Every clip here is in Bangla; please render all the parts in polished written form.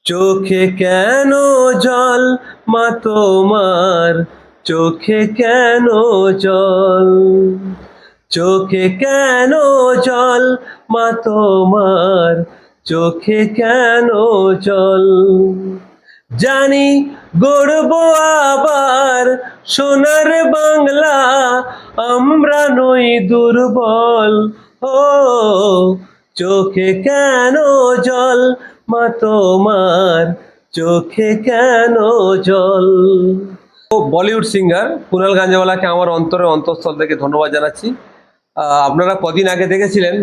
চোখে কেন জল মা তোমার, চোখে কেন জল, চোখে কেন জল মা তোমার, চোখে কেন জল। জানি গড়ব আবার সোনার বাংলা, আমরা নই দুর্বল। ও চোখে কেন জল মা তোমার, চোখে কেন জল। বলিউড সিঙ্গার কুনাল গাঞ্জাওয়ালাকে আমার অন্তরের অন্তঃস্থল থেকে ধন্যবাদ জানাচ্ছি। আপনারা কদিন আগে দেখেছিলেন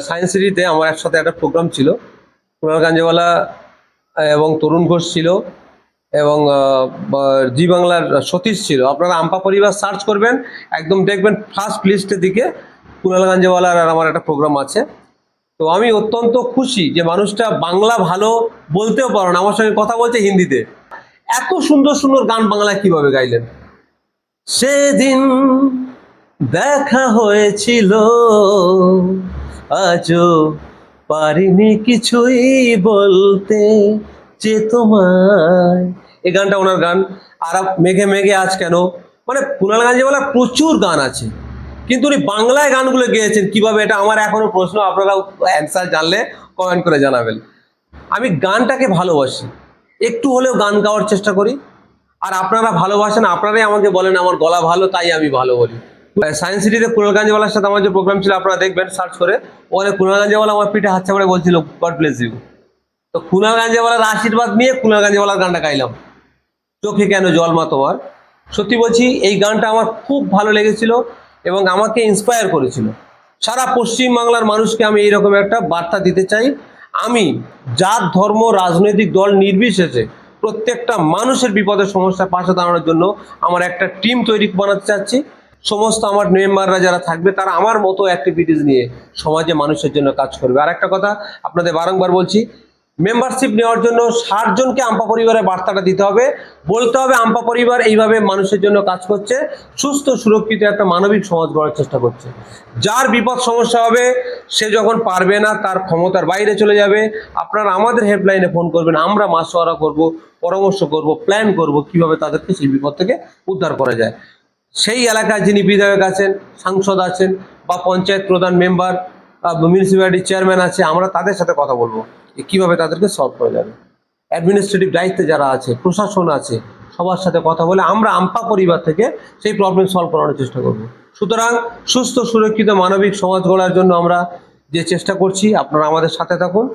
সায়েন্স সিটিতে আমার একসাথে একটা প্রোগ্রাম ছিল। কুনাল গাঞ্জাওয়ালা এবং তরুণ ঘোষ ছিল এবং জি বাংলার সতীশ ছিল। আপনারা আম্পা পরিবার সার্চ করবেন, একদম দেখবেন ফার্স্ট লিস্টের দিকে কুনাল গাঞ্জাওয়ালার আর আমার একটা প্রোগ্রাম আছে। তো আমি অত্যন্ত খুশি যে মানুষটা বাংলা ভালো বলতেও পারো না, আমার সঙ্গে কথা বলছে হিন্দিতে। এত সুন্দর সুন্দর গান বাংলায় কিভাবে গাইলেন। সেদিন দেখা হয়েছিল, আজও পারিনি কিছুই বলতে যে তোমায়। এই গানটা ওনার গান। আর মেঘে মেঘে আজ কেন, মানে কুনাল গাঞ্জাওয়ালার প্রচুর গান আছে, কিন্তু উনি বাংলায় গানগুলো গেয়েছেন কিভাবে, এটা আমার এখনো প্রশ্ন। আপনারা অ্যান্সার জানলে কমেন্ট করে জানাবেন। আমি গানটাকে ভালোবাসি, একটু হলেও গান গাওয়ার চেষ্টা করি। আর আপনারা ভালোবাসেন, আপনারাই আমাকে বলেন আমার গলা ভালো তাই আমি ভালো বলি। সায়েন্স সিটিতে কুনাল গাঞ্জাওয়ালার সাথে আমার যে প্রোগ্রাম ছিল, আপনারা দেখবেন সার্চ করে, ওখানে কুনাল গাঞ্জাওয়ালা আমার পিঠে হাত চাপড়ে বলছিল গড ব্লেস ইউ। তো কুনাল গাঞ্জাওয়ালার আশীর্বাদ নিয়ে কুনাল গাঞ্জাওয়ালার গানটা গাইলাম, চোখে কেন জল মা তোমার। সত্যি বলছি, এই গানটা আমার খুব ভালো লেগেছিল এবং আমাকে ইন্সপায়ার করেছিল। সারা পশ্চিমবাংলার মানুষকে আমি এইরকম একটা বার্তা দিতে চাই। আমি জাত ধর্ম রাজনৈতিক দল নির্বিশেষে প্রত্যেকটা মানুষের বিপদের সমস্যার পাশে দাঁড়ানোর জন্য আমার একটা টিম তৈরি বানাতে চাচ্ছি। সমস্ত আমার মেম্বাররা যারা থাকবে তারা আমার মতো অ্যাক্টিভিটিস নিয়ে সমাজে মানুষের জন্য কাজ করবে। আর একটা কথা আপনাদের বারংবার বলছি, মেম্বারশিপ নেওয়ার জন্য 60 জনকে আম্পা পরিবারের বার্তাটা দিতে হবে, বলতে হবে আম্পা পরিবার এইভাবে মানুষের জন্য কাজ করছে, সুস্থ সুরক্ষিত একটা মানবিক সমাজ গড়ার চেষ্টা করছে। যার বিপদ সমস্যা হবে সে যখন পারবে না, তার ক্ষমতার বাইরে চলে যাবে, আপনারা আমাদের হেল্পলাইনে ফোন করবেন, আমরা মাসোয়ারা করব, পরামর্শ করব, প্ল্যান করব কিভাবে তাদেরকে সেই বিপদ থেকে উদ্ধার করা যায়। সেই এলাকায় যিনি বিধায়ক আছেন, সাংসদ আছেন বা পঞ্চায়েত প্রধান মেম্বার, মিউনিসিপ্যালিটি চেয়ারম্যান আছে, আমরা তাদের সাথে কথা বলবো কিভাবে তাদেরকে সলভ করা যাবে। অ্যাডমিনিস্ট্রেটিভ দায়িত্বে যারা আছে, প্রশাসন আছে, সবার সাথে কথা বলে আমরা আম্পা পরিবার থেকে সেই প্রবলেম সলভ করানোর চেষ্টা করব। সুতরাং সুস্থ সুরক্ষিত মানবিক সমাজ গড়ার জন্য আমরা যে চেষ্টা করছি, আপনারা আমাদের সাথে থাকুন।